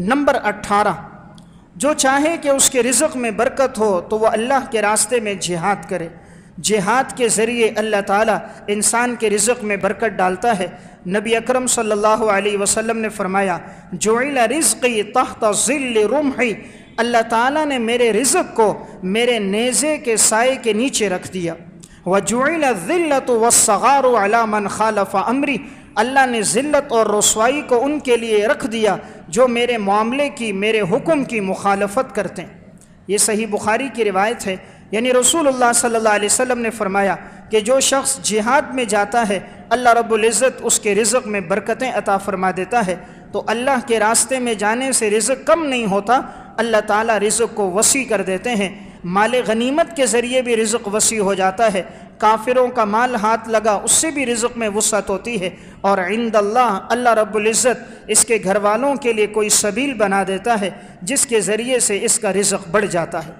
Number 18، جو چاہے کہ اس کے رزق میں برکت ہو تو وہ اللہ کے راستے میں جہاد کرے۔ جہاد کے ذریعے اللہ تعالیٰ انسان کے رزق میں برکت ڈالتا ہے۔ نبی اکرم صلی اللہ علیہ وسلم نے فرمایا، جعل رزقی تحت ظل رمحی، اللہ تعالیٰ نے میرے رزق کو میرے نیزے کے سائے کے نیچے رکھ دیا۔ وجعل الذلۃ والصغار علی من خالف امری، اللہ نے ذلت اور رسوائی کو ان کے لیے رکھ دیا جو میرے معاملے کی، میرے حکم کی مخالفت کرتے ہیں۔ یہ صحیح بخاری کی روایت ہے، یعنی رسول اللہ صلی اللہ علیہ وسلم نے فرمایا کہ جو شخص جہاد میں جاتا ہے اللہ رب العزت اس کے رزق میں برکتیں عطا فرما دیتا ہے۔ تو اللہ کے راستے میں جانے سے رزق کم نہیں ہوتا، اللہ تعالیٰ رزق کو وسیع کر دیتے ہیں۔ مال غنیمت کے ذریعے بھی رزق وسیع ہو جاتا ہے، کافروں کا مال ہاتھ لگا اس سے بھی رزق میں وسعت ہوتی ہے، اور عند اللہ رب العزت اس کے گھر والوں کے لیے کوئی سبیل بنا دیتا ہے جس کے ذریعے سے اس کا رزق بڑھ جاتا ہے۔